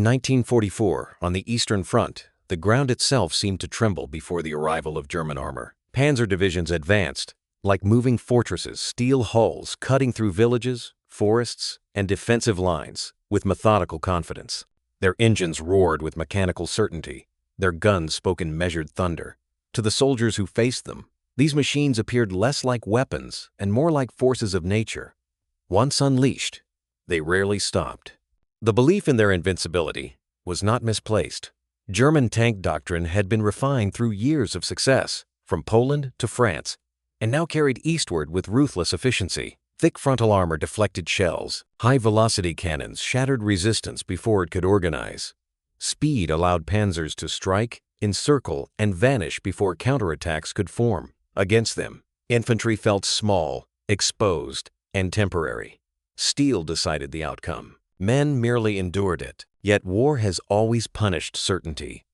1944, on the Eastern Front, the ground itself seemed to tremble before the arrival of German armor. Panzer divisions advanced, like moving fortresses, steel hulls cutting through villages, forests, and defensive lines with methodical confidence. Their engines roared with mechanical certainty. Their guns spoke in measured thunder. To the soldiers who faced them, these machines appeared less like weapons and more like forces of nature. Once unleashed, they rarely stopped. The belief in their invincibility was not misplaced. German tank doctrine had been refined through years of success, from Poland to France, and now carried eastward with ruthless efficiency. Thick frontal armor deflected shells. High-velocity cannons shattered resistance before it could organize. Speed allowed panzers to strike, encircle, and vanish before counterattacks could form. Against them, infantry felt small, exposed, and temporary. Steel decided the outcome. Men merely endured it. Yet war has always punished certainty.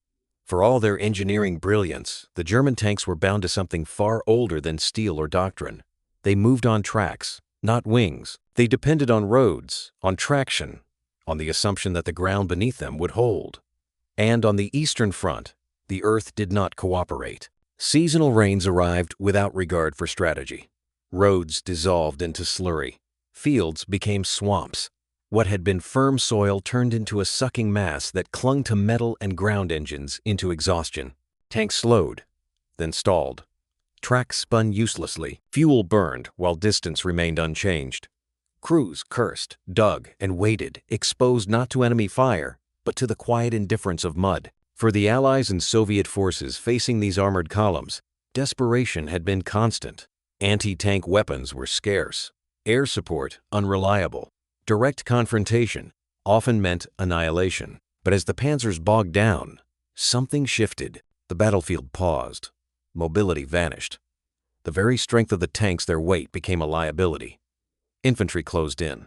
For all their engineering brilliance, the German tanks were bound to something far older than steel or doctrine. They moved on tracks, not wings. They depended on roads, on traction, on the assumption that the ground beneath them would hold. And on the Eastern Front, the earth did not cooperate. Seasonal rains arrived without regard for strategy. Roads dissolved into slurry. Fields became swamps. What had been firm soil turned into a sucking mass that clung to metal and ground engines into exhaustion. Tanks slowed, then stalled. Tracks spun uselessly. Fuel burned while distance remained unchanged. Crews cursed, dug, and waited, exposed not to enemy fire, but to the quiet indifference of mud. For the Allies and Soviet forces facing these armored columns, desperation had been constant. Anti-tank weapons were scarce. Air support unreliable. Direct confrontation often meant annihilation. But as the panzers bogged down, something shifted. The battlefield paused. Mobility vanished. The very strength of the tanks, their weight, became a liability. Infantry closed in.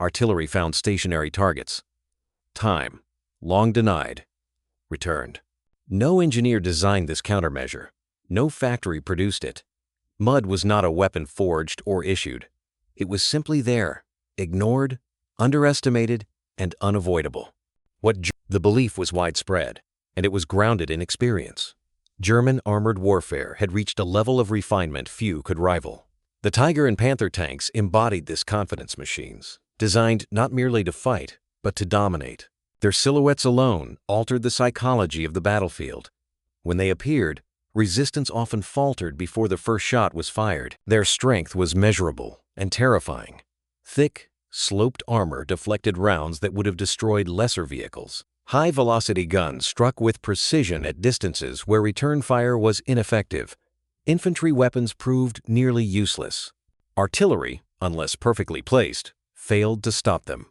Artillery found stationary targets. Time, long denied, returned. No engineer designed this countermeasure. No factory produced it. Mud was not a weapon forged or issued. It was simply there. Ignored, underestimated, and unavoidable. The belief was widespread, and it was grounded in experience. German armored warfare had reached a level of refinement few could rival. The Tiger and Panther tanks embodied this confidence machines, designed not merely to fight, but to dominate. Their silhouettes alone altered the psychology of the battlefield. When they appeared, resistance often faltered before the first shot was fired. Their strength was measurable and terrifying. Thick, sloped armor deflected rounds that would have destroyed lesser vehicles. High-velocity guns struck with precision at distances where return fire was ineffective. Infantry weapons proved nearly useless. Artillery, unless perfectly placed, failed to stop them.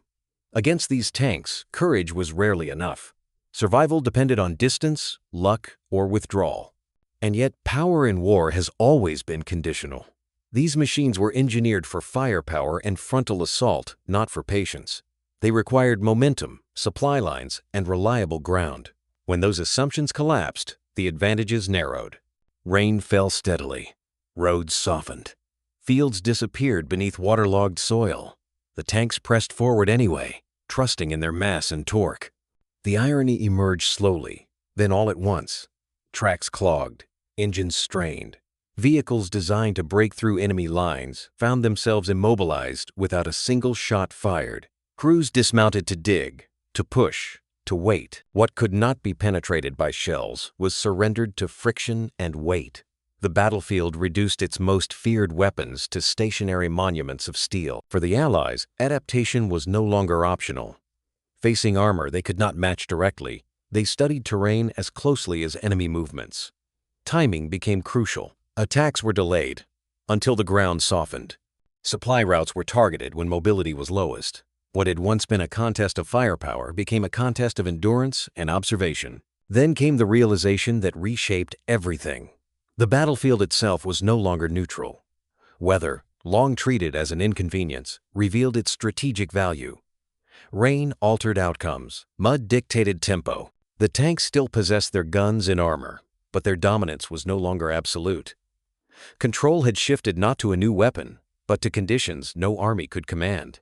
Against these tanks, courage was rarely enough. Survival depended on distance, luck, or withdrawal. And yet power in war has always been conditional. These machines were engineered for firepower and frontal assault, not for patience. They required momentum, supply lines, and reliable ground. When those assumptions collapsed, the advantages narrowed. Rain fell steadily. Roads softened. Fields disappeared beneath waterlogged soil. The tanks pressed forward anyway, trusting in their mass and torque. The irony emerged slowly, then all at once. Tracks clogged, engines strained. Vehicles designed to break through enemy lines found themselves immobilized without a single shot fired. Crews dismounted to dig, to push, to wait. What could not be penetrated by shells was surrendered to friction and weight. The battlefield reduced its most feared weapons to stationary monuments of steel. For the Allies, adaptation was no longer optional. Facing armor they could not match directly, they studied terrain as closely as enemy movements. Timing became crucial. Attacks were delayed until the ground softened. Supply routes were targeted when mobility was lowest. What had once been a contest of firepower became a contest of endurance and observation. Then came the realization that reshaped everything. The battlefield itself was no longer neutral. Weather, long treated as an inconvenience, revealed its strategic value. Rain altered outcomes. Mud dictated tempo. The tanks still possessed their guns and armor, but their dominance was no longer absolute. Control had shifted not to a new weapon, but to conditions no army could command.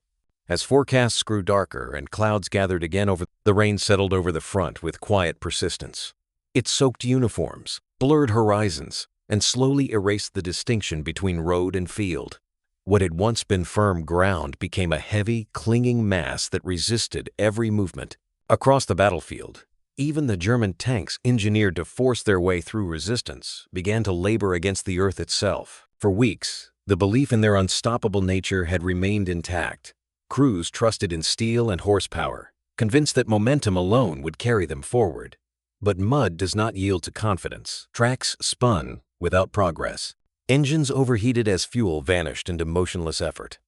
As forecasts grew darker and clouds gathered again the rain settled over the front with quiet persistence. It soaked uniforms, blurred horizons, and slowly erased the distinction between road and field. What had once been firm ground became a heavy, clinging mass that resisted every movement. Across the battlefield, even the German tanks engineered to force their way through resistance began to labor against the earth itself. For weeks, the belief in their unstoppable nature had remained intact. Crews trusted in steel and horsepower, convinced that momentum alone would carry them forward. But mud does not yield to confidence. Tracks spun without progress. Engines overheated as fuel vanished into motionless effort.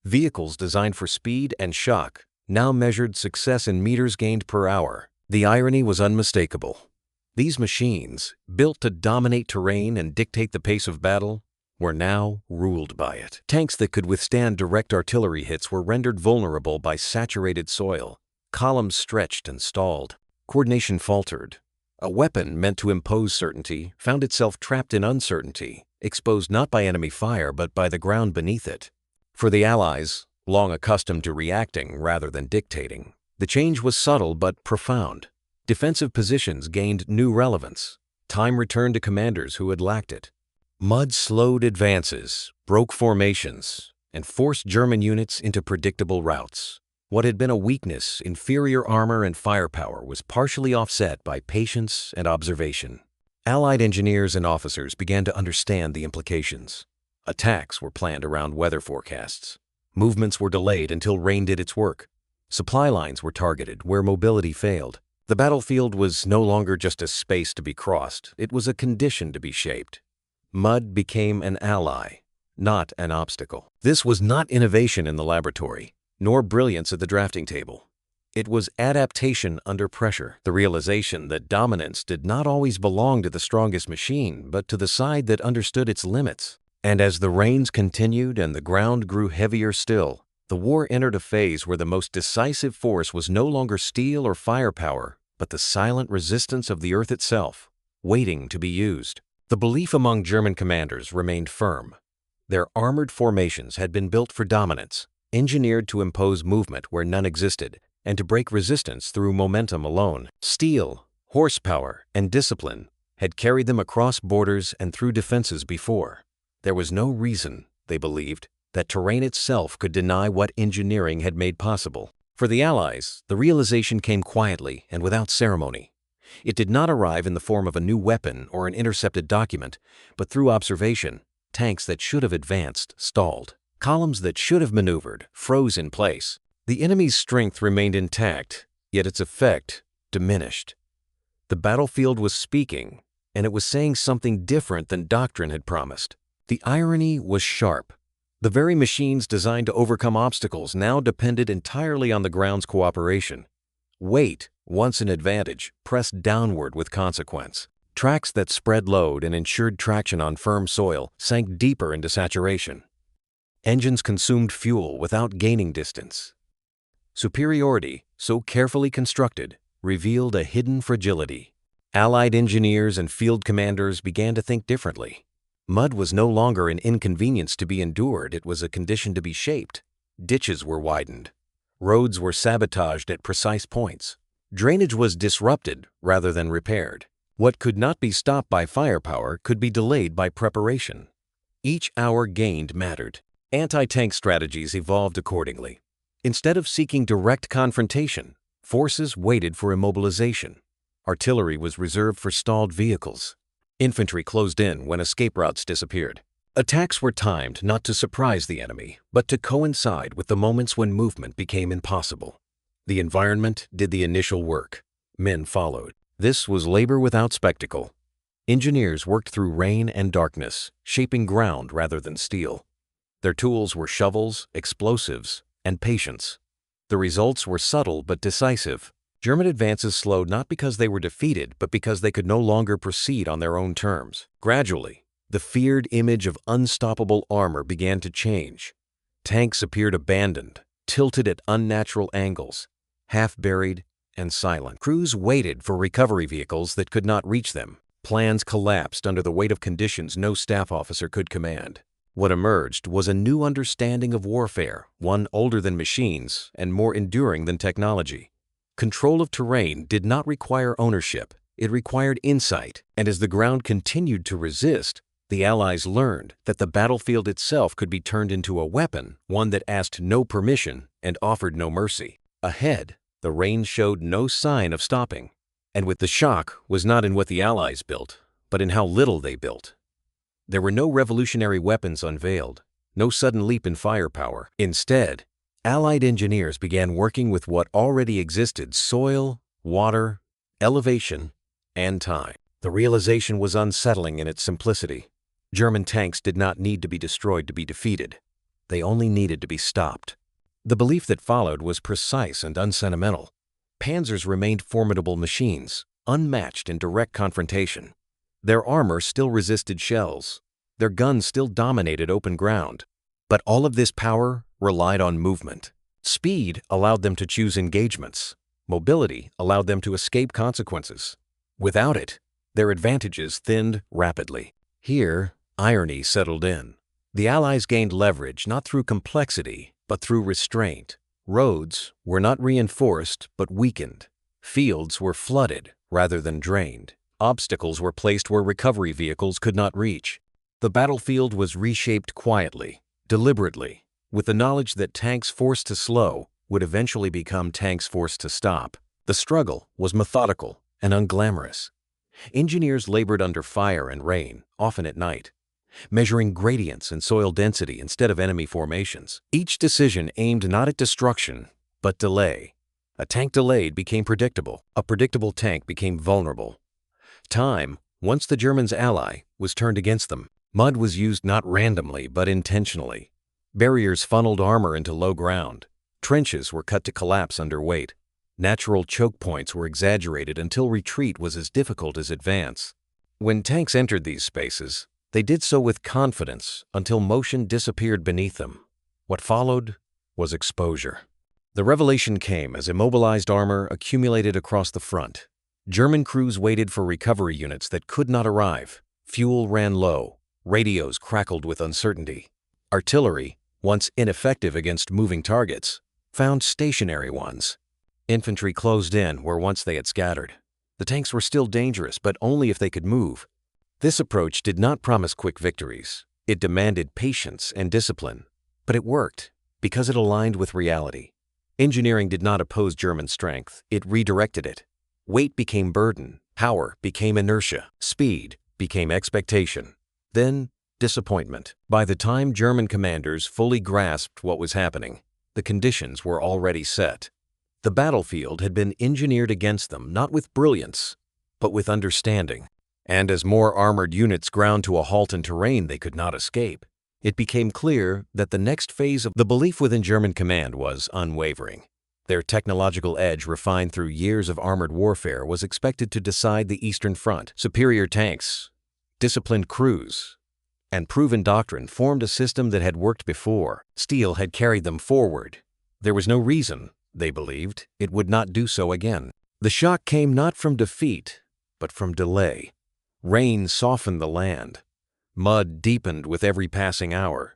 Vehicles designed for speed and shock now measured success in meters gained per hour. The irony was unmistakable. These machines, built to dominate terrain and dictate the pace of battle, were now ruled by it. Tanks that could withstand direct artillery hits were rendered vulnerable by saturated soil. Columns stretched and stalled. Coordination faltered. A weapon meant to impose certainty found itself trapped in uncertainty, exposed not by enemy fire but by the ground beneath it. For the Allies, long accustomed to reacting rather than dictating, the change was subtle but profound. Defensive positions gained new relevance. Time returned to commanders who had lacked it. Mud slowed advances, broke formations, and forced German units into predictable routes. What had been a weakness, inferior armor and firepower, was partially offset by patience and observation. Allied engineers and officers began to understand the implications. Attacks were planned around weather forecasts. Movements were delayed until rain did its work. Supply lines were targeted where mobility failed. The battlefield was no longer just a space to be crossed, it was a condition to be shaped. Mud became an ally, not an obstacle. This was not innovation in the laboratory, nor brilliance at the drafting table. It was adaptation under pressure, the realization that dominance did not always belong to the strongest machine, but to the side that understood its limits. And as the rains continued and the ground grew heavier still, the war entered a phase where the most decisive force was no longer steel or firepower, but the silent resistance of the earth itself, waiting to be used. The belief among German commanders remained firm. Their armored formations had been built for dominance, engineered to impose movement where none existed, and to break resistance through momentum alone. Steel, horsepower, and discipline had carried them across borders and through defenses before. There was no reason, they believed, that terrain itself could deny what engineering had made possible. For the Allies, the realization came quietly and without ceremony. It did not arrive in the form of a new weapon or an intercepted document, but through observation. Tanks that should have advanced stalled. Columns that should have maneuvered froze in place. The enemy's strength remained intact, yet its effect diminished. The battlefield was speaking, and it was saying something different than doctrine had promised. The irony was sharp. The very machines designed to overcome obstacles now depended entirely on the ground's cooperation. Weight, once an advantage, pressed downward with consequence. Tracks that spread load and ensured traction on firm soil sank deeper into saturation. Engines consumed fuel without gaining distance. Superiority, so carefully constructed, revealed a hidden fragility. Allied engineers and field commanders began to think differently. Mud was no longer an inconvenience to be endured, it was a condition to be shaped. Ditches were widened. Roads were sabotaged at precise points. Drainage was disrupted rather than repaired. What could not be stopped by firepower could be delayed by preparation. Each hour gained mattered. Anti-tank strategies evolved accordingly. Instead of seeking direct confrontation, forces waited for immobilization. Artillery was reserved for stalled vehicles. Infantry closed in when escape routes disappeared. Attacks were timed not to surprise the enemy, but to coincide with the moments when movement became impossible. The environment did the initial work. Men followed. This was labor without spectacle. Engineers worked through rain and darkness, shaping ground rather than steel. Their tools were shovels, explosives, and patience. The results were subtle but decisive. German advances slowed not because they were defeated, but because they could no longer proceed on their own terms. Gradually, the feared image of unstoppable armor began to change. Tanks appeared abandoned, tilted at unnatural angles, half-buried and silent. Crews waited for recovery vehicles that could not reach them. Plans collapsed under the weight of conditions no staff officer could command. What emerged was a new understanding of warfare, one older than machines and more enduring than technology. Control of terrain did not require ownership, it required insight, and as the ground continued to resist, the Allies learned that the battlefield itself could be turned into a weapon, one that asked no permission and offered no mercy. Ahead, the rain showed no sign of stopping, and with the shock was not in what the Allies built, but in how little they built. There were no revolutionary weapons unveiled, no sudden leap in firepower. Instead, Allied engineers began working with what already existed: soil, water, elevation, and time. The realization was unsettling in its simplicity. German tanks did not need to be destroyed to be defeated. They only needed to be stopped. The belief that followed was precise and unsentimental. Panzers remained formidable machines, unmatched in direct confrontation. Their armor still resisted shells. Their guns still dominated open ground. But all of this power relied on movement. Speed allowed them to choose engagements. Mobility allowed them to escape consequences. Without it, their advantages thinned rapidly. Here, irony settled in. The Allies gained leverage not through complexity, but through restraint. Roads were not reinforced, but weakened. Fields were flooded rather than drained. Obstacles were placed where recovery vehicles could not reach. The battlefield was reshaped quietly, deliberately, with the knowledge that tanks forced to slow would eventually become tanks forced to stop. The struggle was methodical and unglamorous. Engineers labored under fire and rain, often at night, measuring gradients and soil density instead of enemy formations. Each decision aimed not at destruction, but delay. A tank delayed became predictable. A predictable tank became vulnerable. Time, once the Germans' ally, was turned against them. Mud was used not randomly, but intentionally. Barriers funneled armor into low ground. Trenches were cut to collapse under weight. Natural choke points were exaggerated until retreat was as difficult as advance. When tanks entered these spaces, they did so with confidence until motion disappeared beneath them. What followed was exposure. The revelation came as immobilized armor accumulated across the front. German crews waited for recovery units that could not arrive. Fuel ran low. Radios crackled with uncertainty. Artillery, once ineffective against moving targets, found stationary ones. Infantry closed in where once they had scattered. The tanks were still dangerous, but only if they could move. This approach did not promise quick victories. It demanded patience and discipline. But it worked, because it aligned with reality. Engineering did not oppose German strength, it redirected it. Weight became burden, power became inertia, speed became expectation. Then, disappointment. By the time German commanders fully grasped what was happening, the conditions were already set. The battlefield had been engineered against them, not with brilliance, but with understanding. And as more armored units ground to a halt in terrain they could not escape, it became clear that the next phase of the belief within German command was unwavering. Their technological edge, refined through years of armored warfare, was expected to decide the Eastern Front. Superior tanks, disciplined crews, and proven doctrine formed a system that had worked before. Steel had carried them forward. There was no reason, they believed, it would not do so again. The shock came not from defeat, but from delay. Rain softened the land. Mud deepened with every passing hour.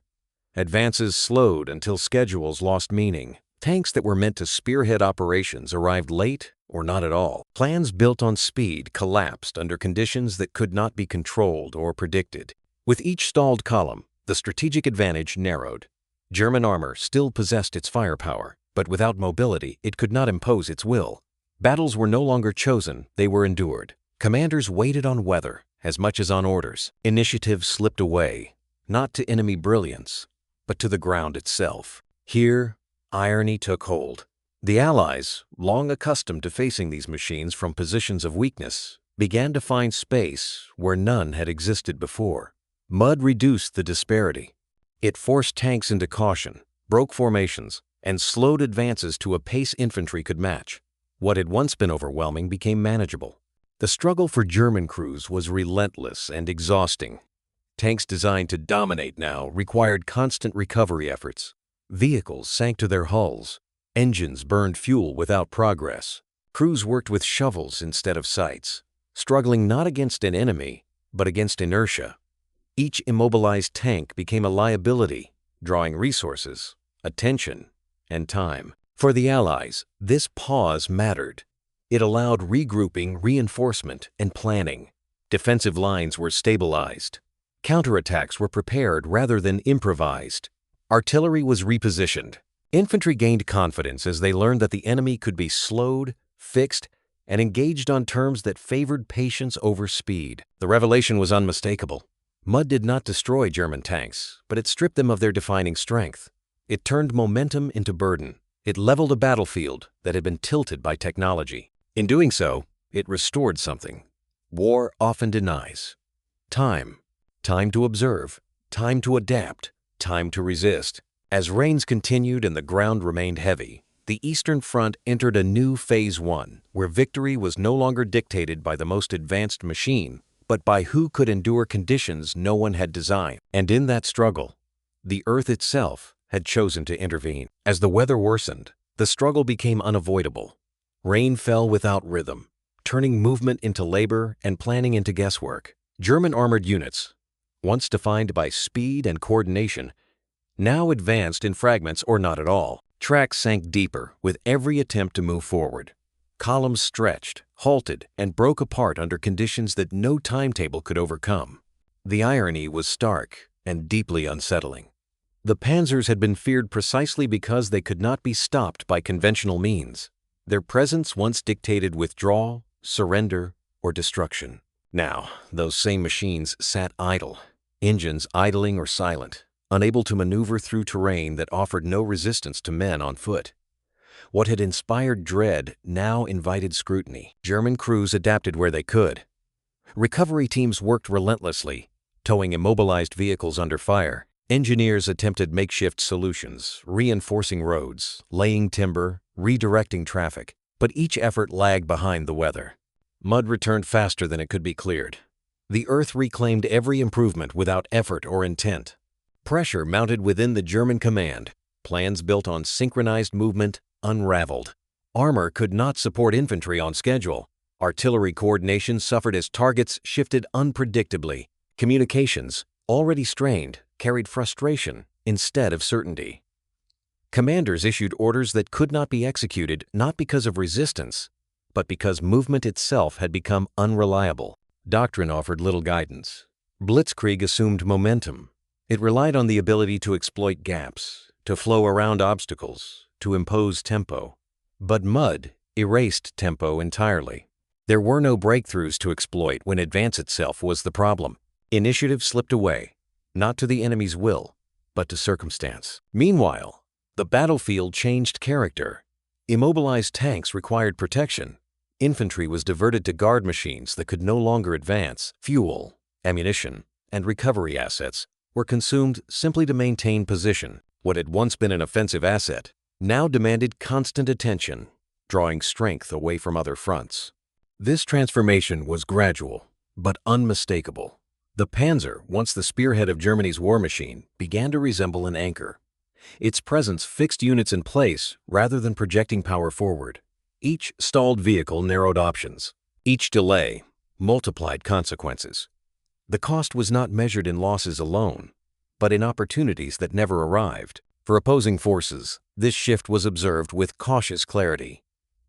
Advances slowed until schedules lost meaning. Tanks that were meant to spearhead operations arrived late or not at all. Plans built on speed collapsed under conditions that could not be controlled or predicted. With each stalled column, the strategic advantage narrowed. German armor still possessed its firepower, but without mobility, it could not impose its will. Battles were no longer chosen, they were endured. Commanders waited on weather as much as on orders. Initiative slipped away, not to enemy brilliance, but to the ground itself. Here, irony took hold. The Allies, long accustomed to facing these machines from positions of weakness, began to find space where none had existed before. Mud reduced the disparity. It forced tanks into caution, broke formations, and slowed advances to a pace infantry could match. What had once been overwhelming became manageable. The struggle for German crews was relentless and exhausting. Tanks designed to dominate now required constant recovery efforts. Vehicles sank to their hulls. Engines burned fuel without progress. Crews worked with shovels instead of sights, struggling not against an enemy, but against inertia. Each immobilized tank became a liability, drawing resources, attention, and time. For the Allies, this pause mattered. It allowed regrouping, reinforcement, and planning. Defensive lines were stabilized. Counterattacks were prepared rather than improvised. Artillery was repositioned. Infantry gained confidence as they learned that the enemy could be slowed, fixed, and engaged on terms that favored patience over speed. The revelation was unmistakable. Mud did not destroy German tanks, but it stripped them of their defining strength. It turned momentum into burden. It leveled a battlefield that had been tilted by technology. In doing so, it restored something war often denies: time. Time to observe, time to adapt, time to resist. As rains continued and the ground remained heavy, the Eastern Front entered a new Phase 1, where victory was no longer dictated by the most advanced machine, but by who could endure conditions no one had designed. And in that struggle, the Earth itself had chosen to intervene. As the weather worsened, the struggle became unavoidable. Rain fell without rhythm, turning movement into labor and planning into guesswork. German armored units, once defined by speed and coordination, now advanced in fragments or not at all. Tracks sank deeper with every attempt to move forward. Columns stretched, halted, and broke apart under conditions that no timetable could overcome. The irony was stark and deeply unsettling. The panzers had been feared precisely because they could not be stopped by conventional means. Their presence once dictated withdrawal, surrender, or destruction. Now, those same machines sat idle, engines idling or silent, unable to maneuver through terrain that offered no resistance to men on foot. What had inspired dread now invited scrutiny. German crews adapted where they could. Recovery teams worked relentlessly, towing immobilized vehicles under fire. Engineers attempted makeshift solutions, reinforcing roads, laying timber, redirecting traffic, but each effort lagged behind the weather. Mud returned faster than it could be cleared. The Earth reclaimed every improvement without effort or intent. Pressure mounted within the German command. Plans built on synchronized movement unraveled. Armor could not support infantry on schedule. Artillery coordination suffered as targets shifted unpredictably. Communications, already strained, carried frustration instead of certainty. Commanders issued orders that could not be executed not because of resistance, but because movement itself had become unreliable. Doctrine offered little guidance. Blitzkrieg assumed momentum. It relied on the ability to exploit gaps, to flow around obstacles, to impose tempo. But Mud erased tempo entirely. There were no breakthroughs to exploit when advance itself was the problem. Initiative slipped away, not to the enemy's will, but to circumstance. Meanwhile, the battlefield changed character. Immobilized tanks required protection. Infantry was diverted to guard machines that could no longer advance. Fuel, ammunition, and recovery assets were consumed simply to maintain position. What had once been an offensive asset now demanded constant attention, drawing strength away from other fronts. This transformation was gradual, but unmistakable. The Panzer, once the spearhead of Germany's war machine, began to resemble an anchor. Its presence fixed units in place rather than projecting power forward. Each stalled vehicle narrowed options. Each delay multiplied consequences. The cost was not measured in losses alone, but in opportunities that never arrived. For opposing forces, this shift was observed with cautious clarity.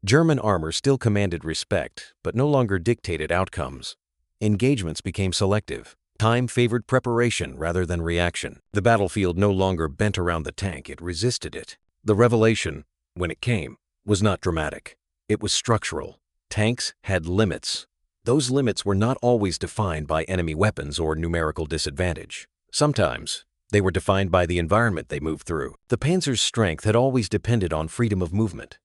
German armor still commanded respect, but no longer dictated outcomes. Engagements became selective. Time favored preparation rather than reaction. The battlefield no longer bent around the tank, it resisted it. The revelation, when it came, was not dramatic. It was structural. Tanks had limits. Those limits were not always defined by enemy weapons or numerical disadvantage. Sometimes, they were defined by the environment they moved through. The Panzer's strength had always depended on freedom of movement.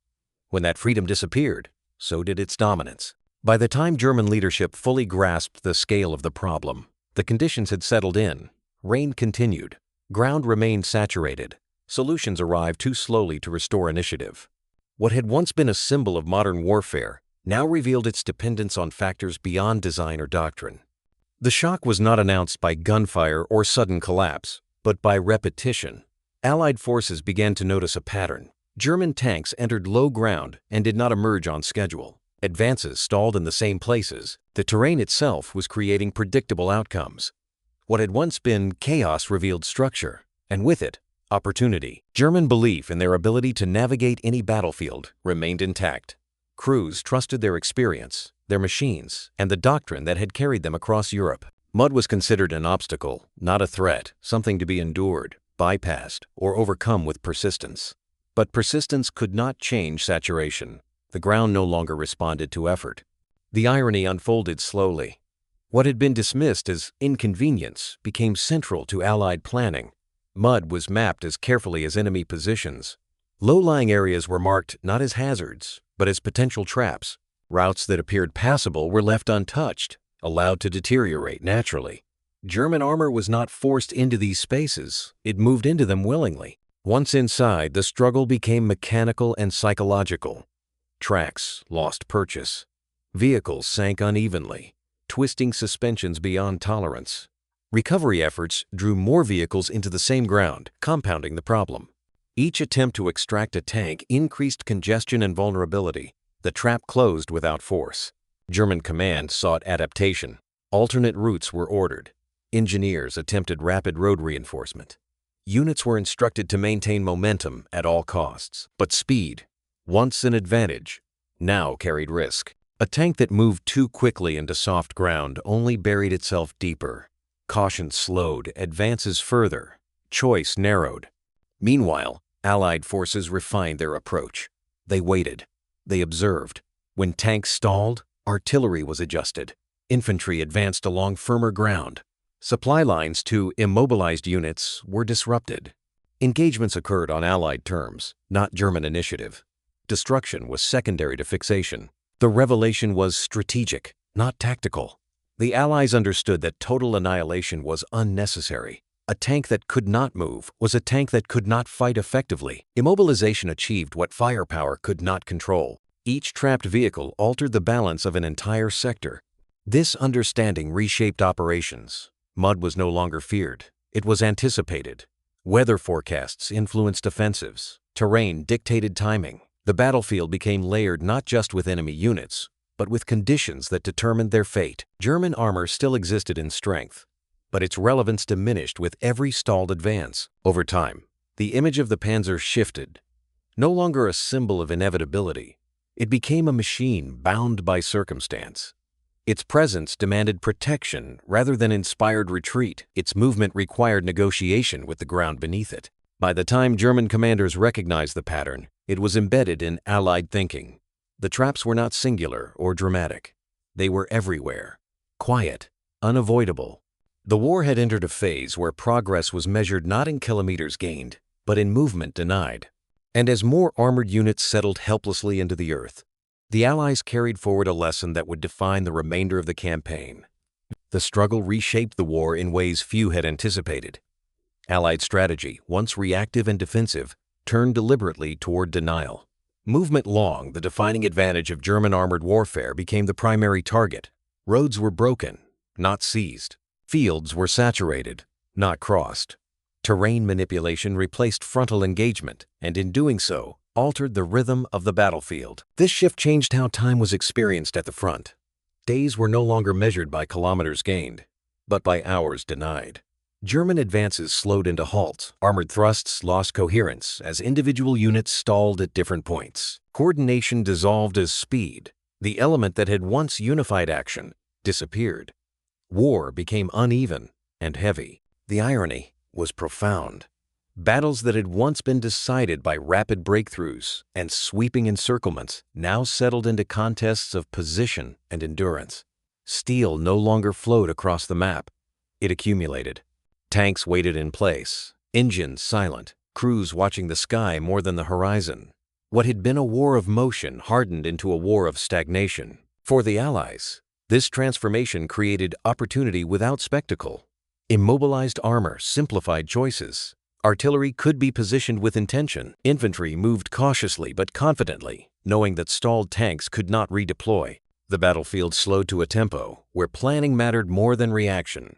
When that freedom disappeared, so did its dominance. By the time German leadership fully grasped the scale of the problem, the conditions had settled in. Rain continued. Ground remained saturated. Solutions arrived too slowly to restore initiative. What had once been a symbol of modern warfare now revealed its dependence on factors beyond design or doctrine. The shock was not announced by gunfire or sudden collapse, but by repetition. Allied forces began to notice a pattern. German tanks entered low ground and did not emerge on schedule. Advances stalled in the same places. The terrain itself was creating predictable outcomes. What had once been chaos revealed structure, and with it, opportunity. German belief in their ability to navigate any battlefield remained intact. Crews trusted their experience, their machines, and the doctrine that had carried them across Europe. Mud was considered an obstacle, not a threat, something to be endured, bypassed, or overcome with persistence. But persistence could not change saturation. The ground no longer responded to effort. The irony unfolded slowly. What had been dismissed as inconvenience became central to Allied planning. Mud was mapped as carefully as enemy positions. Low-lying areas were marked not as hazards, but as potential traps. Routes that appeared passable were left untouched, allowed to deteriorate naturally. German armor was not forced into these spaces, it moved into them willingly. Once inside, the struggle became mechanical and psychological. Tracks lost purchase. Vehicles sank unevenly, twisting suspensions beyond tolerance. Recovery efforts drew more vehicles into the same ground, compounding the problem. Each attempt to extract a tank increased congestion and vulnerability. The trap closed without force. German command sought adaptation. Alternate routes were ordered. Engineers attempted rapid road reinforcement. Units were instructed to maintain momentum at all costs. But speed, once an advantage, now carried risk. A tank that moved too quickly into soft ground only buried itself deeper. Caution slowed, advances further. Choice narrowed. Meanwhile, Allied forces refined their approach. They waited. They observed. When tanks stalled, artillery was adjusted. Infantry advanced along firmer ground. Supply lines to immobilized units were disrupted. Engagements occurred on Allied terms, not German initiative. Destruction was secondary to fixation. The revelation was strategic, not tactical. The Allies understood that total annihilation was unnecessary. A tank that could not move was a tank that could not fight effectively. Immobilization achieved what firepower could not control. Each trapped vehicle altered the balance of an entire sector. This understanding reshaped operations. Mud was no longer feared. It was anticipated. Weather forecasts influenced offensives. Terrain dictated timing. The battlefield became layered not just with enemy units, but with conditions that determined their fate. German armor still existed in strength, but its relevance diminished with every stalled advance. Over time, the image of the Panzer shifted. No longer a symbol of inevitability, it became a machine bound by circumstance. Its presence demanded protection rather than inspired retreat. Its movement required negotiation with the ground beneath it. By the time German commanders recognized the pattern, it was embedded in Allied thinking. The traps were not singular or dramatic. They were everywhere, quiet, unavoidable. The war had entered a phase where progress was measured not in kilometers gained, but in movement denied. And as more armored units settled helplessly into the earth, the Allies carried forward a lesson that would define the remainder of the campaign. The struggle reshaped the war in ways few had anticipated. Allied strategy, once reactive and defensive, turned deliberately toward denial. Movement long, the defining advantage of German armored warfare, became the primary target. Roads were broken, not seized. Fields were saturated, not crossed. Terrain manipulation replaced frontal engagement, and in doing so, altered the rhythm of the battlefield. This shift changed how time was experienced at the front. Days were no longer measured by kilometers gained, but by hours denied. German advances slowed into halts. Armored thrusts lost coherence as individual units stalled at different points. Coordination dissolved as speed. The element that had once unified action disappeared. War became uneven and heavy. The irony was profound. Battles that had once been decided by rapid breakthroughs and sweeping encirclements now settled into contests of position and endurance. Steel no longer flowed across the map. It accumulated. Tanks waited in place, engines silent, crews watching the sky more than the horizon. What had been a war of motion hardened into a war of stagnation. For the Allies, this transformation created opportunity without spectacle. Immobilized armor simplified choices. Artillery could be positioned with intention. Infantry moved cautiously but confidently, knowing that stalled tanks could not redeploy. The battlefield slowed to a tempo where planning mattered more than reaction.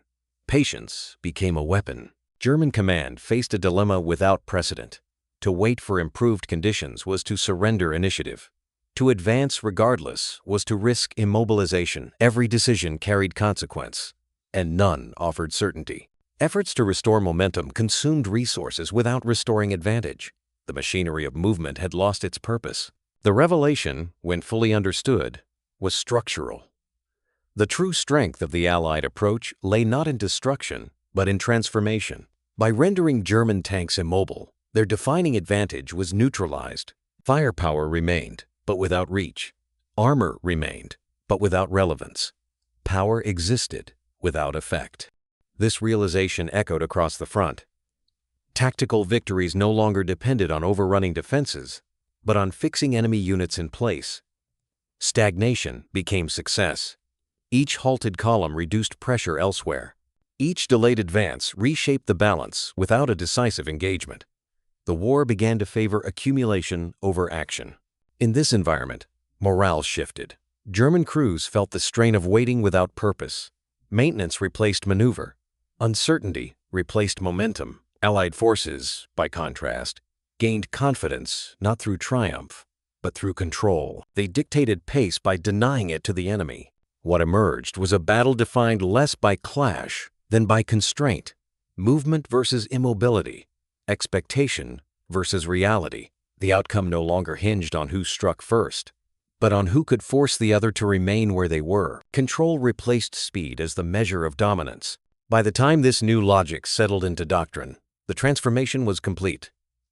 Patience became a weapon. German command faced a dilemma without precedent. To wait for improved conditions was to surrender initiative. To advance regardless was to risk immobilization. Every decision carried consequence. and none offered certainty. Efforts to restore momentum consumed resources without restoring advantage. The machinery of movement had lost its purpose. The revelation, when fully understood, was structural. The true strength of the Allied approach lay not in destruction, but in transformation. By rendering German tanks immobile, their defining advantage was neutralized. Firepower remained, but without reach. Armor remained, but without relevance. Power existed without effect. This realization echoed across the front. Tactical victories no longer depended on overrunning defenses, but on fixing enemy units in place. Stagnation became success. Each halted column reduced pressure elsewhere. Each delayed advance reshaped the balance without a decisive engagement. The war began to favor accumulation over action. In this environment, morale shifted. German crews felt the strain of waiting without purpose. Maintenance replaced maneuver. Uncertainty replaced momentum. Allied forces, by contrast, gained confidence not through triumph, but through control. They dictated pace by denying it to the enemy. What emerged was a battle defined less by clash than by constraint, movement versus immobility, expectation versus reality. The outcome no longer hinged on who struck first, but on who could force the other to remain where they were. Control replaced speed as the measure of dominance. By the time this new logic settled into doctrine, the transformation was complete.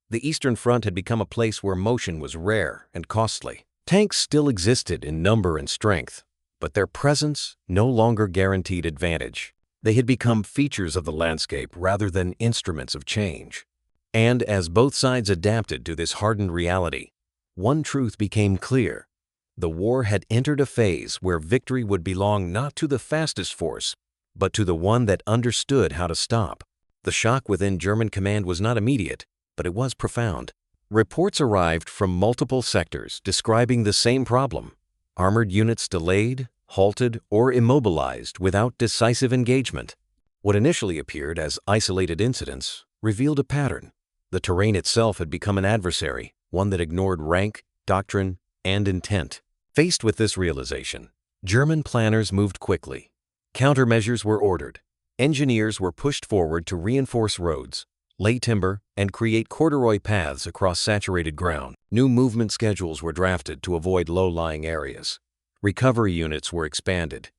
The Eastern Front had become a place where motion was rare and costly. Tanks still existed in number and strength, but their presence no longer guaranteed advantage. They had become features of the landscape rather than instruments of change. And as both sides adapted to this hardened reality, one truth became clear. The war had entered a phase where victory would belong not to the fastest force, but to the one that understood how to stop. The shock within German command was not immediate, but it was profound. Reports arrived from multiple sectors describing the same problem. Armored units delayed, halted, or immobilized without decisive engagement. What initially appeared as isolated incidents revealed a pattern. The terrain itself had become an adversary, one that ignored rank, doctrine, and intent. Faced with this realization, German planners moved quickly. Countermeasures were ordered. Engineers were pushed forward to reinforce roads, lay timber, and create corduroy paths across saturated ground. New movement schedules were drafted to avoid low-lying areas. Recovery units were expanded.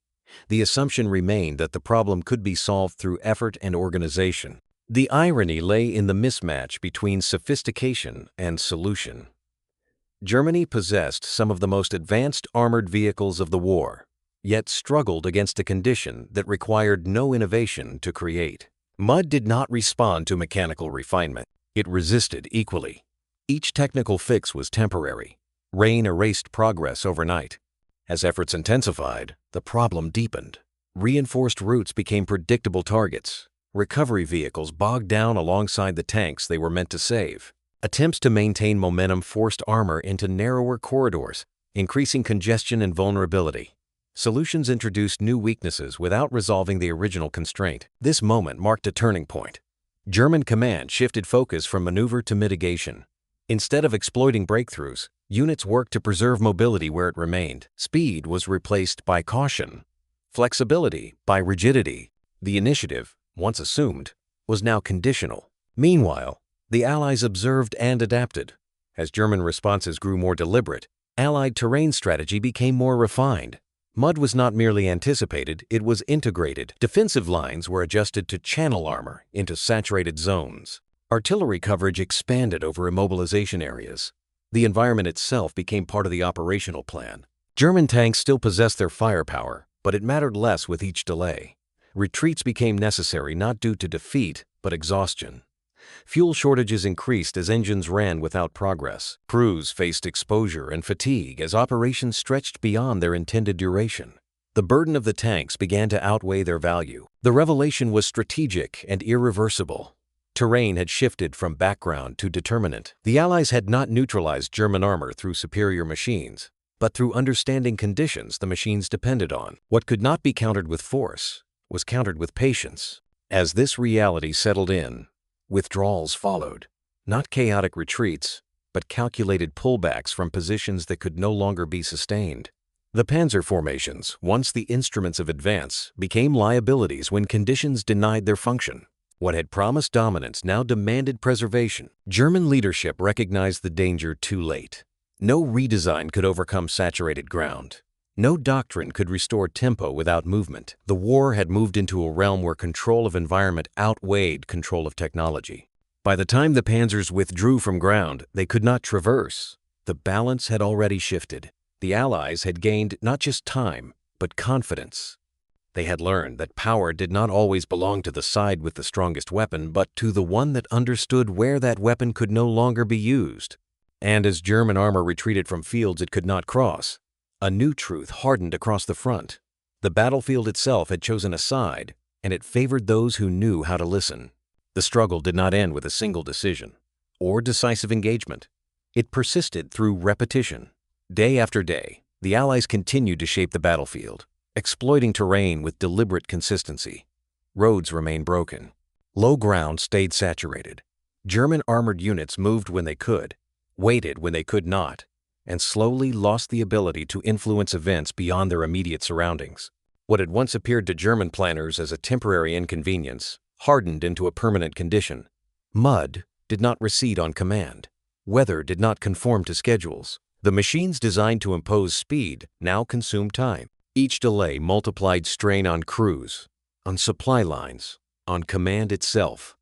The assumption remained that the problem could be solved through effort and organization. The irony lay in the mismatch between sophistication and solution. Germany possessed some of the most advanced armored vehicles of the war, yet struggled against a condition that required no innovation to create. Mud did not respond to mechanical refinement. It resisted equally. Each technical fix was temporary. Rain erased progress overnight. As efforts intensified, the problem deepened. Reinforced routes became predictable targets. Recovery vehicles bogged down alongside the tanks they were meant to save. Attempts to maintain momentum forced armor into narrower corridors, increasing congestion and vulnerability. Solutions introduced new weaknesses without resolving the original constraint. This moment marked a turning point. German command shifted focus from maneuver to mitigation. Instead of exploiting breakthroughs, units worked to preserve mobility where it remained. Speed was replaced by caution. Flexibility by rigidity. The initiative, once assumed, was now conditional. Meanwhile, the Allies observed and adapted. As German responses grew more deliberate, Allied terrain strategy became more refined. Mud was not merely anticipated, it was integrated. Defensive lines were adjusted to channel armor into saturated zones. Artillery coverage expanded over immobilization areas. The environment itself became part of the operational plan. German tanks still possessed their firepower, but it mattered less with each delay. Retreats became necessary not due to defeat, but exhaustion. Fuel shortages increased as engines ran without progress. Crews faced exposure and fatigue as operations stretched beyond their intended duration. The burden of the tanks began to outweigh their value. The revelation was strategic and irreversible. Terrain had shifted from background to determinant. The Allies had not neutralized German armor through superior machines, but through understanding conditions the machines depended on. What could not be countered with force was countered with patience. As this reality settled in, withdrawals followed. Not chaotic retreats, but calculated pullbacks from positions that could no longer be sustained. The panzer formations, once the instruments of advance, became liabilities when conditions denied their function. What had promised dominance now demanded preservation. German leadership recognized the danger too late. No redesign could overcome saturated ground. No doctrine could restore tempo without movement. The war had moved into a realm where control of environment outweighed control of technology. By the time the panzers withdrew from ground they could not traverse, the balance had already shifted. The Allies had gained not just time, but confidence. They had learned that power did not always belong to the side with the strongest weapon, but to the one that understood where that weapon could no longer be used. And as German armor retreated from fields it could not cross, a new truth hardened across the front. The battlefield itself had chosen a side, and it favored those who knew how to listen. The struggle did not end with a single decision or decisive engagement. It persisted through repetition. Day after day, the Allies continued to shape the battlefield, exploiting terrain with deliberate consistency. Roads remained broken. Low ground stayed saturated. German armored units moved when they could, waited when they could not, and slowly lost the ability to influence events beyond their immediate surroundings. What had once appeared to German planners as a temporary inconvenience hardened into a permanent condition. Mud did not recede on command. Weather did not conform to schedules. The machines designed to impose speed now consumed time. Each delay multiplied strain on crews, on supply lines, on command itself.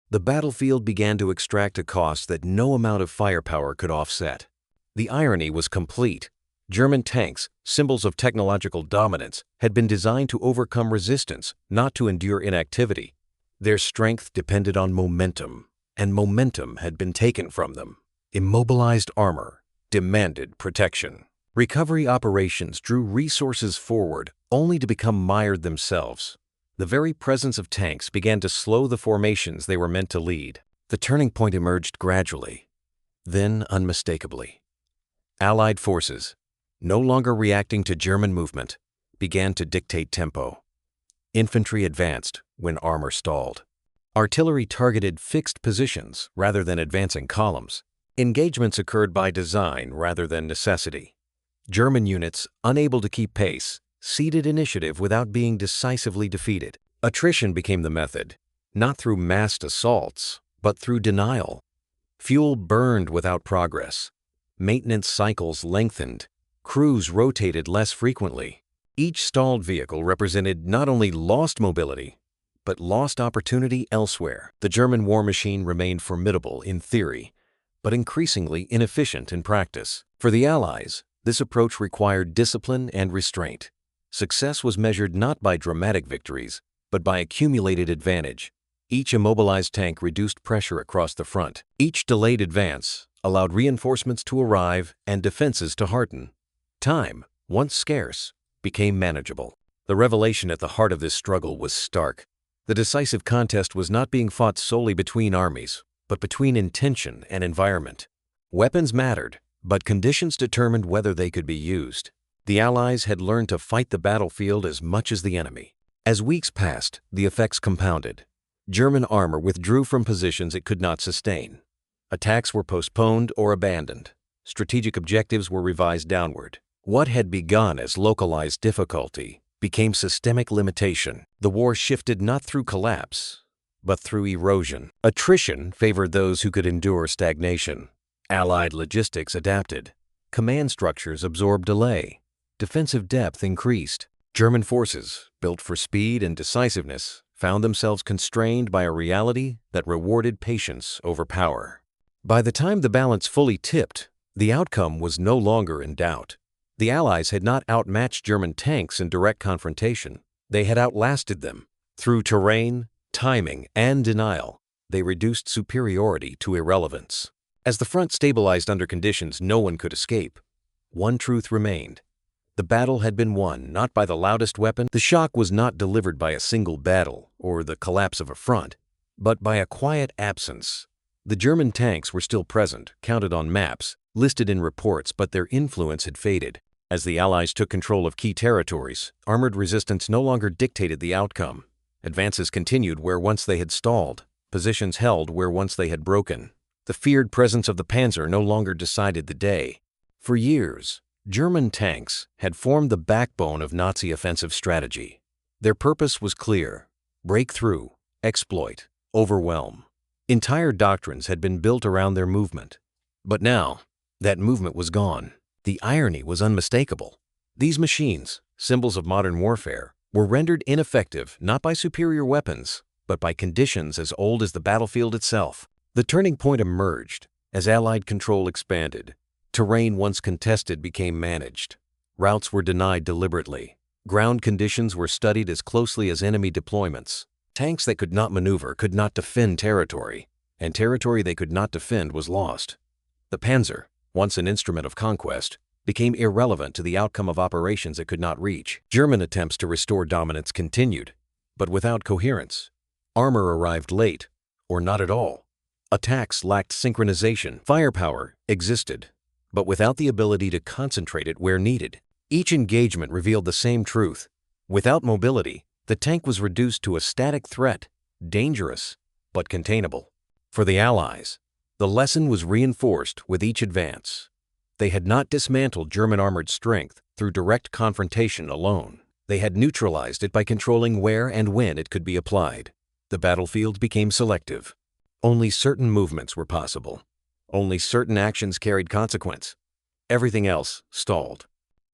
The battlefield began to extract a cost that no amount of firepower could offset. The irony was complete. German tanks, symbols of technological dominance, had been designed to overcome resistance, not to endure inactivity. Their strength depended on momentum, and momentum had been taken from them. Immobilized armor demanded protection. Recovery operations drew resources forward only to become mired themselves. The very presence of tanks began to slow the formations they were meant to lead. The turning point emerged gradually, then unmistakably. Allied forces, no longer reacting to German movement, began to dictate tempo. Infantry advanced when armor stalled. Artillery targeted fixed positions rather than advancing columns. Engagements occurred by design rather than necessity. German units, unable to keep pace, ceded initiative without being decisively defeated. Attrition became the method, not through massed assaults, but through denial. Fuel burned without progress. Maintenance cycles lengthened. Crews rotated less frequently. Each stalled vehicle represented not only lost mobility, but lost opportunity elsewhere. The German war machine remained formidable in theory, but increasingly inefficient in practice. For the Allies, this approach required discipline and restraint. Success was measured not by dramatic victories, but by accumulated advantage. Each immobilized tank reduced pressure across the front. Each delayed advance allowed reinforcements to arrive and defenses to harden. Time, once scarce, became manageable. The revelation at the heart of this struggle was stark. The decisive contest was not being fought solely between armies, but between intention and environment. Weapons mattered, but conditions determined whether they could be used. The Allies had learned to fight the battlefield as much as the enemy. As weeks passed, the effects compounded. German armor withdrew from positions it could not sustain. Attacks were postponed or abandoned. Strategic objectives were revised downward. What had begun as localized difficulty became systemic limitation. The war shifted not through collapse, but through erosion. Attrition favored those who could endure stagnation. Allied logistics adapted. Command structures absorbed delay. Defensive depth increased. German forces, built for speed and decisiveness, found themselves constrained by a reality that rewarded patience over power. By the time the balance fully tipped, the outcome was no longer in doubt. The Allies had not outmatched German tanks in direct confrontation. They had outlasted them. Through terrain, timing, and denial, they reduced superiority to irrelevance. As the front stabilized under conditions no one could escape, one truth remained. The battle had been won not by the loudest weapon. The shock was not delivered by a single battle or the collapse of a front, but by a quiet absence. The German tanks were still present, counted on maps, listed in reports, but their influence had faded. As the Allies took control of key territories, armored resistance no longer dictated the outcome. Advances continued where once they had stalled, positions held where once they had broken. The feared presence of the panzer no longer decided the day. For years, German tanks had formed the backbone of Nazi offensive strategy. Their purpose was clear: break through, exploit, overwhelm. Entire doctrines had been built around their movement. But now, that movement was gone. The irony was unmistakable. These machines, symbols of modern warfare, were rendered ineffective not by superior weapons, but by conditions as old as the battlefield itself. The turning point emerged as Allied control expanded. Terrain once contested became managed. Routes were denied deliberately. Ground conditions were studied as closely as enemy deployments. Tanks that could not maneuver could not defend territory, and territory they could not defend was lost. The Panzer, once an instrument of conquest, became irrelevant to the outcome of operations it could not reach. German attempts to restore dominance continued, but without coherence. Armor arrived late, or not at all. Attacks lacked synchronization. Firepower existed, but without the ability to concentrate it where needed. Each engagement revealed the same truth. Without mobility, the tank was reduced to a static threat, dangerous, but containable. For the Allies, the lesson was reinforced with each advance. They had not dismantled German armored strength through direct confrontation alone. They had neutralized it by controlling where and when it could be applied. The battlefield became selective. Only certain movements were possible. Only certain actions carried consequence. Everything else stalled.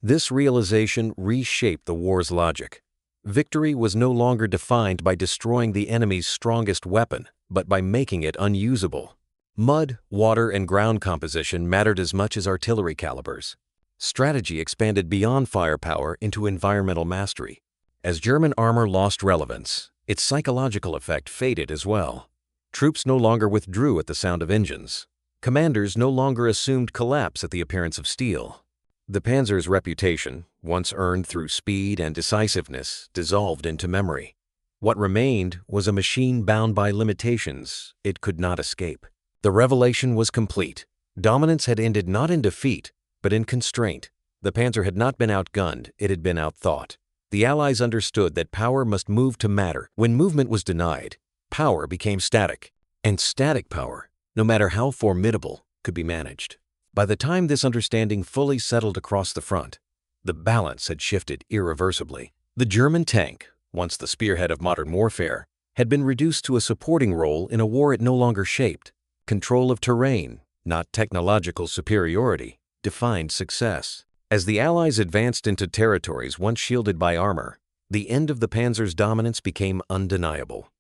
This realization reshaped the war's logic. Victory was no longer defined by destroying the enemy's strongest weapon, but by making it unusable. Mud, water, and ground composition mattered as much as artillery calibers. Strategy expanded beyond firepower into environmental mastery. As German armor lost relevance, its psychological effect faded as well. Troops no longer withdrew at the sound of engines. Commanders no longer assumed collapse at the appearance of steel. The Panzer's reputation, once earned through speed and decisiveness, dissolved into memory. What remained was a machine bound by limitations it could not escape. The revelation was complete. Dominance had ended not in defeat, but in constraint. The Panzer had not been outgunned, it had been outthought. The Allies understood that power must move to matter. When movement was denied, power became static. And static power, no matter how formidable, could be managed. By the time this understanding fully settled across the front, the balance had shifted irreversibly. The German tank, once the spearhead of modern warfare, had been reduced to a supporting role in a war it no longer shaped. Control of terrain, not technological superiority, defined success. As the Allies advanced into territories once shielded by armor, the end of the Panzer's dominance became undeniable.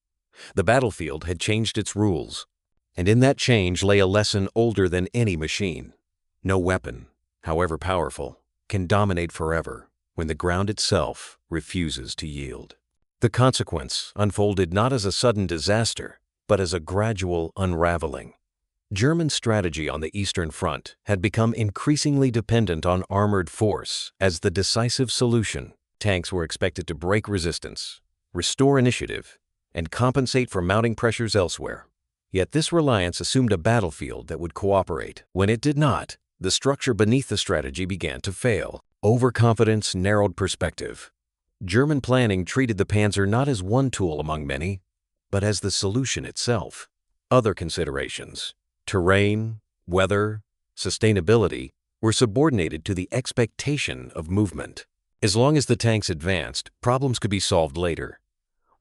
The battlefield had changed its rules, and in that change lay a lesson older than any machine. No weapon, however powerful, can dominate forever when the ground itself refuses to yield. The consequence unfolded not as a sudden disaster, but as a gradual unraveling. German strategy on the Eastern Front had become increasingly dependent on armored force as the decisive solution. Tanks were expected to break resistance, restore initiative, and compensate for mounting pressures elsewhere. Yet this reliance assumed a battlefield that would cooperate. When it did not, the structure beneath the strategy began to fail. Overconfidence narrowed perspective. German planning treated the Panzer not as one tool among many, but as the solution itself. Other considerations, terrain, weather, sustainability, were subordinated to the expectation of movement. As long as the tanks advanced, problems could be solved later.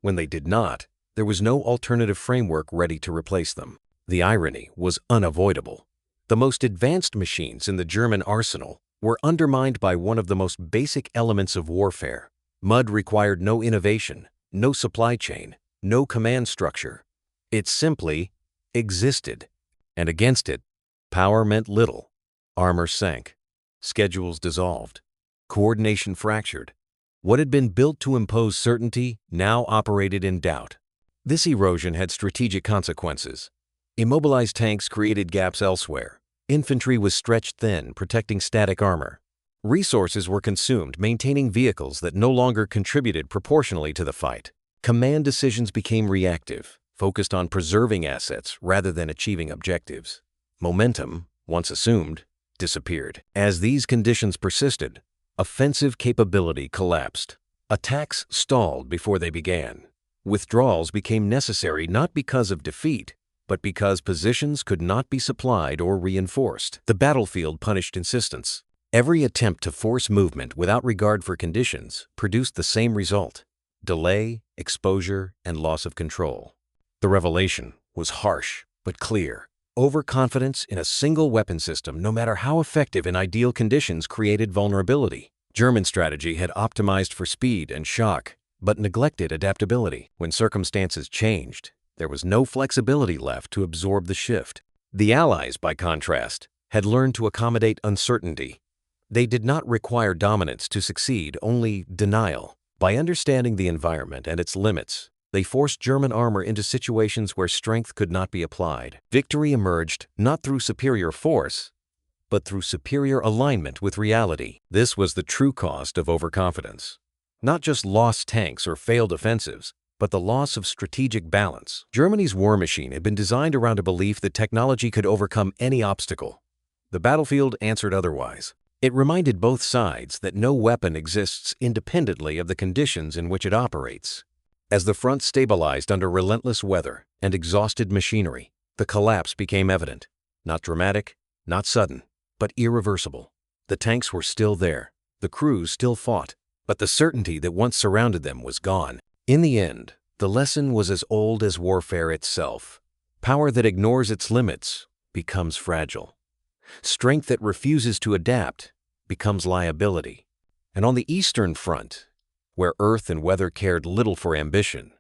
When they did not, there was no alternative framework ready to replace them. The irony was unavoidable. The most advanced machines in the German arsenal were undermined by one of the most basic elements of warfare. Mud required no innovation, no supply chain, no command structure. It simply existed. And against it, power meant little. Armor sank. Schedules dissolved. Coordination fractured. What had been built to impose certainty now operated in doubt. This erosion had strategic consequences. Immobilized tanks created gaps elsewhere. Infantry was stretched thin, protecting static armor. Resources were consumed, maintaining vehicles that no longer contributed proportionally to the fight. Command decisions became reactive, focused on preserving assets rather than achieving objectives. Momentum, once assumed, disappeared. As these conditions persisted, offensive capability collapsed. Attacks stalled before they began. Withdrawals became necessary not because of defeat, but because positions could not be supplied or reinforced. The battlefield punished insistence. Every attempt to force movement without regard for conditions produced the same result: delay, exposure, and loss of control. The revelation was harsh but clear. Overconfidence in a single weapon system, no matter how effective in ideal conditions, created vulnerability. German strategy had optimized for speed and shock, but neglected adaptability. When circumstances changed, there was no flexibility left to absorb the shift. The Allies, by contrast, had learned to accommodate uncertainty. They did not require dominance to succeed, only denial. By understanding the environment and its limits, they forced German armor into situations where strength could not be applied. Victory emerged not through superior force, but through superior alignment with reality. This was the true cost of overconfidence. Not just lost tanks or failed offensives, but the loss of strategic balance. Germany's war machine had been designed around a belief that technology could overcome any obstacle. The battlefield answered otherwise. It reminded both sides that no weapon exists independently of the conditions in which it operates. As the front stabilized under relentless weather and exhausted machinery, the collapse became evident. Not dramatic, not sudden, but irreversible. The tanks were still there, the crews still fought, but the certainty that once surrounded them was gone. In the end, the lesson was as old as warfare itself. Power that ignores its limits becomes fragile. Strength that refuses to adapt becomes liability. And on the Eastern Front, where earth and weather cared little for ambition,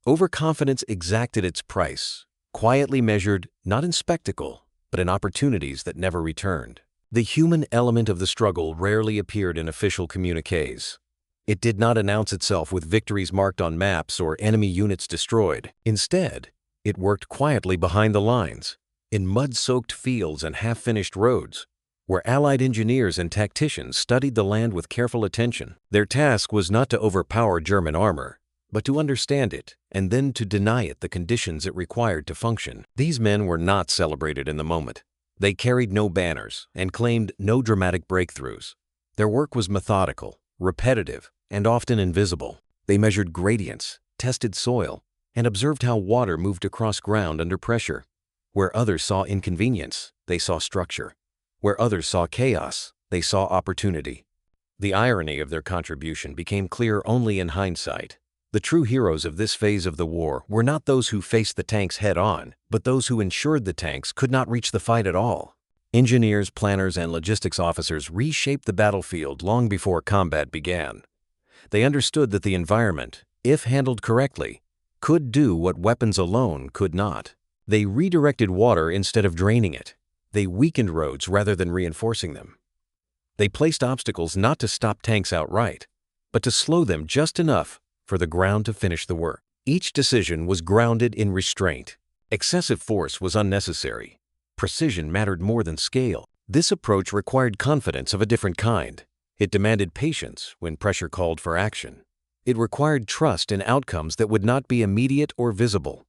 overconfidence exacted its price, quietly measured not in spectacle, but in opportunities that never returned. The human element of the struggle rarely appeared in official communiques. It did not announce itself with victories marked on maps or enemy units destroyed. Instead, it worked quietly behind the lines, in mud-soaked fields and half-finished roads, where Allied engineers and tacticians studied the land with careful attention. Their task was not to overpower German armor, but to understand it and then to deny it the conditions it required to function. These men were not celebrated in the moment. They carried no banners and claimed no dramatic breakthroughs. Their work was methodical, repetitive, and often invisible. They measured gradients, tested soil, and observed how water moved across ground under pressure. Where others saw inconvenience, they saw structure. Where others saw chaos, they saw opportunity. The irony of their contribution became clear only in hindsight. The true heroes of this phase of the war were not those who faced the tanks head-on, but those who ensured the tanks could not reach the fight at all. Engineers, planners, and logistics officers reshaped the battlefield long before combat began. They understood that the environment, if handled correctly, could do what weapons alone could not. They redirected water instead of draining it. They weakened roads rather than reinforcing them. They placed obstacles not to stop tanks outright, but to slow them just enough for the ground to finish the work. Each decision was grounded in restraint. Excessive force was unnecessary. Precision mattered more than scale. This approach required confidence of a different kind. It demanded patience when pressure called for action. It required trust in outcomes that would not be immediate or visible.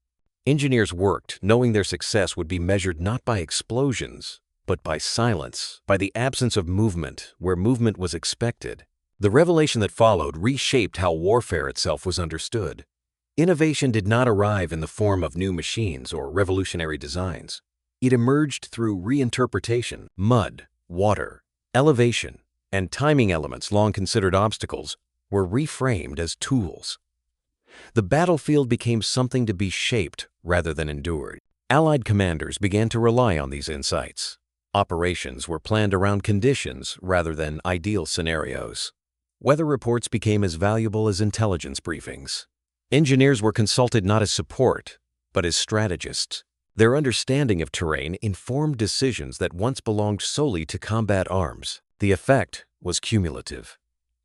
Engineers worked knowing their success would be measured not by explosions, but by silence, by the absence of movement where movement was expected. The revelation that followed reshaped how warfare itself was understood. Innovation did not arrive in the form of new machines or revolutionary designs. It emerged through reinterpretation. Mud, water, elevation, and timing elements long considered obstacles were reframed as tools. The battlefield became something to be shaped rather than endured. Allied commanders began to rely on these insights. Operations were planned around conditions rather than ideal scenarios. Weather reports became as valuable as intelligence briefings. Engineers were consulted not as support, but as strategists. Their understanding of terrain informed decisions that once belonged solely to combat arms. The effect was cumulative.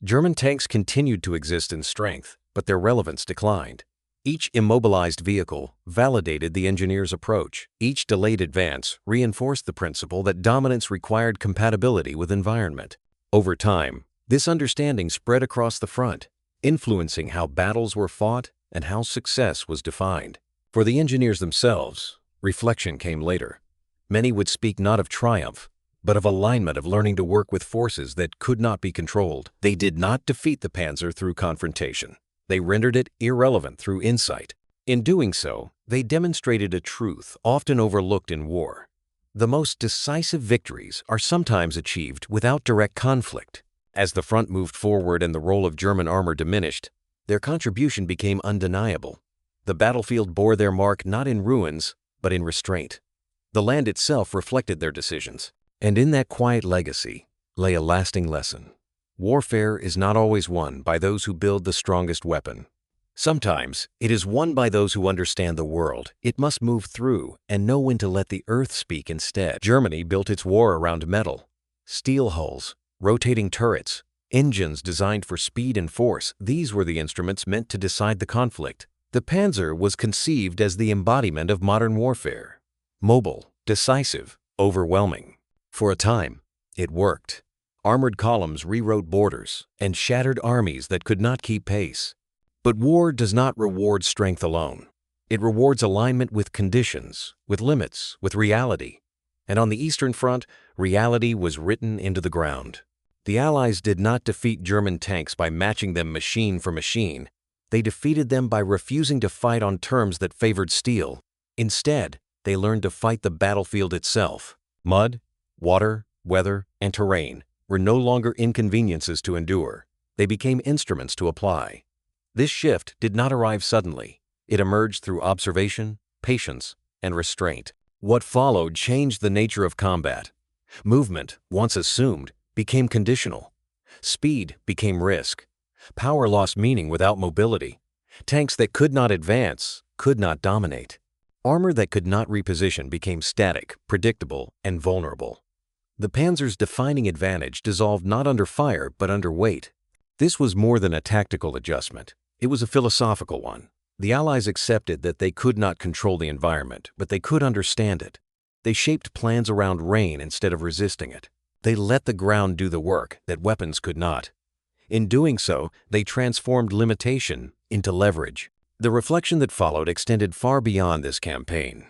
German tanks continued to exist in strength, but their relevance declined. Each immobilized vehicle validated the engineer's approach. Each delayed advance reinforced the principle that dominance required compatibility with environment. Over time, this understanding spread across the front, influencing how battles were fought and how success was defined. For the engineers themselves, reflection came later. Many would speak not of triumph, but of alignment, of learning to work with forces that could not be controlled. They did not defeat the Panzer through confrontation. They rendered it irrelevant through insight. In doing so, they demonstrated a truth often overlooked in war. The most decisive victories are sometimes achieved without direct conflict. As the front moved forward and the role of German armor diminished, their contribution became undeniable. The battlefield bore their mark not in ruins, but in restraint. The land itself reflected their decisions. And in that quiet legacy lay a lasting lesson. Warfare is not always won by those who build the strongest weapon. Sometimes it is won by those who understand the world it must move through and know when to let the earth speak instead. Germany built its war around metal, steel hulls, rotating turrets, engines designed for speed and force. These were the instruments meant to decide the conflict. The Panzer was conceived as the embodiment of modern warfare. Mobile, decisive, overwhelming. For a time, it worked. Armored columns rewrote borders and shattered armies that could not keep pace. But war does not reward strength alone. It rewards alignment with conditions, with limits, with reality. And on the Eastern Front, reality was written into the ground. The Allies did not defeat German tanks by matching them machine for machine. They defeated them by refusing to fight on terms that favored steel. Instead, they learned to fight the battlefield itself. Mud, water, weather, and terrain were no longer inconveniences to endure. They became instruments to apply. This shift did not arrive suddenly. It emerged through observation, patience, and restraint. What followed changed the nature of combat. Movement, once assumed, became conditional. Speed became risk. Power lost meaning without mobility. Tanks that could not advance could not dominate. Armor that could not reposition became static, predictable, and vulnerable. The Panzer's defining advantage dissolved not under fire but under weight. This was more than a tactical adjustment. It was a philosophical one. The Allies accepted that they could not control the environment, but they could understand it. They shaped plans around rain instead of resisting it. They let the ground do the work that weapons could not. In doing so, they transformed limitation into leverage. The reflection that followed extended far beyond this campaign.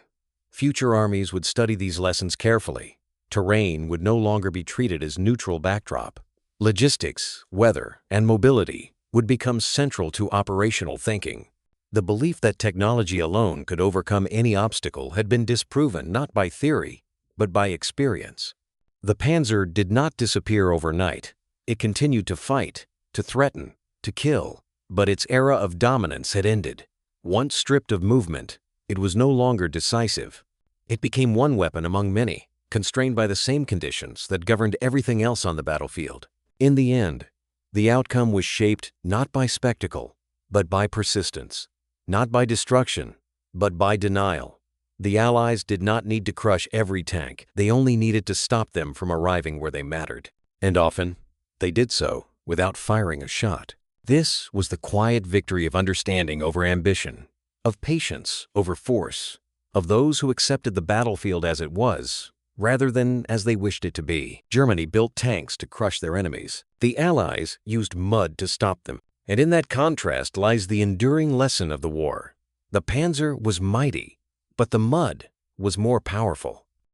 Future armies would study these lessons carefully. Terrain would no longer be treated as neutral backdrop. Logistics, weather, and mobility would become central to operational thinking. The belief that technology alone could overcome any obstacle had been disproven not by theory, but by experience. The Panzer did not disappear overnight. It continued to fight, to threaten, to kill, but its era of dominance had ended. Once stripped of movement, it was no longer decisive. It became one weapon among many, constrained by the same conditions that governed everything else on the battlefield. In the end, the outcome was shaped not by spectacle, but by persistence, not by destruction, but by denial. The Allies did not need to crush every tank. They only needed to stop them from arriving where they mattered. And often, they did so without firing a shot. This was the quiet victory of understanding over ambition, of patience over force, of those who accepted the battlefield as it was, rather than as they wished it to be. Germany built tanks to crush their enemies. The Allies used mud to stop them. And in that contrast lies the enduring lesson of the war. The Panzer was mighty, but the mud was more powerful.